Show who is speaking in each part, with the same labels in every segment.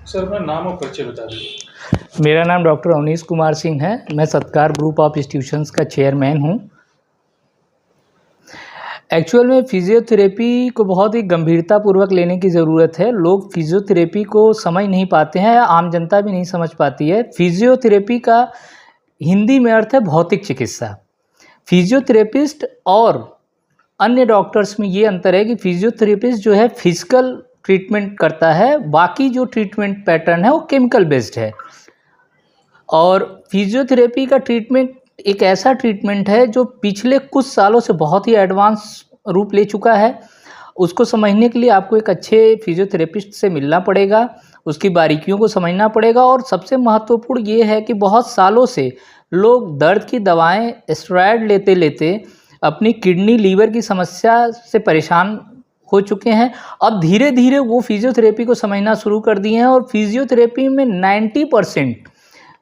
Speaker 1: Sir अपना नाम और परिचय बता दीजिए।
Speaker 2: मेरा नाम डॉक्टर अवनीश कुमार सिंह है। मैं सत्कार ग्रुप ऑफ इंस्टीट्यूशंस का चेयरमैन हूँ। एक्चुअल में फिजियोथेरेपी को बहुत ही गंभीरतापूर्वक लेने की ज़रूरत है। लोग फिजियोथेरेपी को समझ नहीं पाते हैं, आम जनता भी नहीं समझ पाती है। फिजियोथेरेपी का हिंदी में अर्थ है भौतिक चिकित्सा। फिजियोथेरेपिस्ट और अन्य डॉक्टर्स में ये अंतर है कि फिजियोथेरेपिस्ट जो है फिजिकल ट्रीटमेंट करता है, बाकी जो ट्रीटमेंट पैटर्न है वो केमिकल बेस्ड है। और फिजियोथेरेपी का ट्रीटमेंट एक ऐसा ट्रीटमेंट है जो पिछले कुछ सालों से बहुत ही एडवांस रूप ले चुका है। उसको समझने के लिए आपको एक अच्छे फिजियोथेरेपिस्ट से मिलना पड़ेगा, उसकी बारीकियों को समझना पड़ेगा। और सबसे महत्वपूर्ण ये है कि बहुत सालों से लोग दर्द की दवाएं स्टेरॉयड लेते लेते अपनी किडनी लीवर की समस्या से परेशान हो चुके हैं। अब धीरे धीरे वो फिजियोथेरेपी को समझना शुरू कर दिए हैं और फिजियोथेरेपी में 90%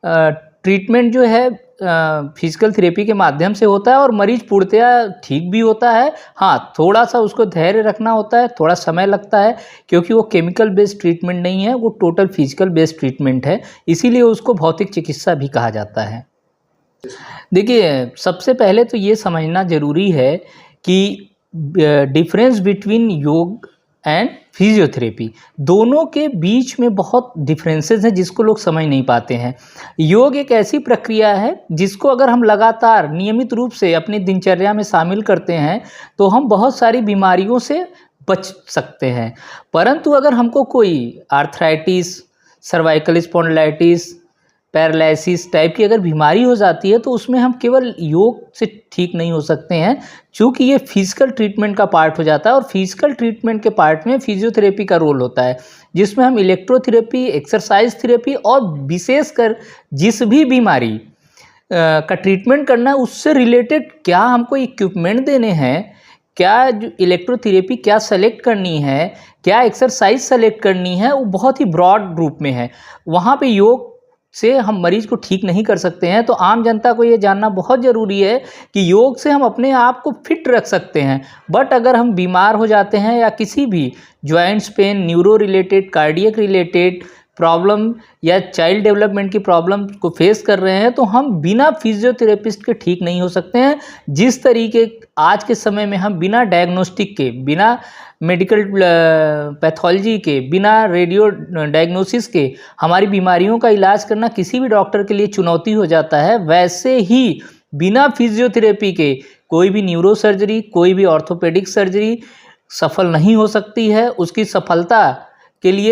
Speaker 2: ट्रीटमेंट जो है फिजिकल थेरेपी के माध्यम से होता है और मरीज पूर्णतया ठीक भी होता है। हाँ, थोड़ा सा उसको धैर्य रखना होता है, थोड़ा समय लगता है, क्योंकि वो केमिकल बेस्ड ट्रीटमेंट नहीं है, वो टोटल फिजिकल बेस्ड ट्रीटमेंट है। इसीलिए उसको भौतिक चिकित्सा भी कहा जाता है। देखिए, सबसे पहले तो ये समझना ज़रूरी है कि डिफरेंस बिटवीन योग एंड फिजियोथेरेपी, दोनों के बीच में बहुत डिफरेंसेस हैं जिसको लोग समझ नहीं पाते हैं। योग एक ऐसी प्रक्रिया है जिसको अगर हम लगातार नियमित रूप से अपनी दिनचर्या में शामिल करते हैं तो हम बहुत सारी बीमारियों से बच सकते हैं। परंतु अगर हमको कोई arthritis, cervical spondylitis, paralysis type की अगर बीमारी हो जाती है तो उसमें हम केवल योग से ठीक नहीं हो सकते हैं, क्योंकि ये फिजिकल ट्रीटमेंट का पार्ट हो जाता है। और फिजिकल ट्रीटमेंट के पार्ट में फिजियोथेरेपी का रोल होता है, जिसमें हम इलेक्ट्रोथेरेपी, एक्सरसाइज थेरेपी और विशेषकर जिस भी बीमारी का ट्रीटमेंट करना है उससे रिलेटेड क्या हमको इक्विपमेंट देने हैं, क्या जो इलेक्ट्रोथेरेपी क्या सेलेक्ट करनी है, क्या एक्सरसाइज सेलेक्ट करनी है, वो बहुत ही ब्रॉड रूप में है। वहाँ पे योग से हम मरीज को ठीक नहीं कर सकते हैं। तो आम जनता को ये जानना बहुत ज़रूरी है कि योग से हम अपने आप को फिट रख सकते हैं, बट अगर हम बीमार हो जाते हैं या किसी भी joints pain, neuro related, cardiac related problem या चाइल्ड डेवलपमेंट की प्रॉब्लम को फेस कर रहे हैं तो हम बिना फिजियोथेरेपिस्ट के ठीक नहीं हो सकते हैं। जिस तरीके आज के समय में हम बिना डायग्नोस्टिक के, बिना मेडिकल पैथोलॉजी के, बिना रेडियो डायग्नोसिस के हमारी बीमारियों का इलाज करना किसी भी डॉक्टर के लिए चुनौती हो जाता है, वैसे ही बिना फिजियोथेरेपी के कोई भी न्यूरो सर्जरी, कोई भी ऑर्थोपेडिक सर्जरी सफल नहीं हो सकती है। उसकी सफलता के लिए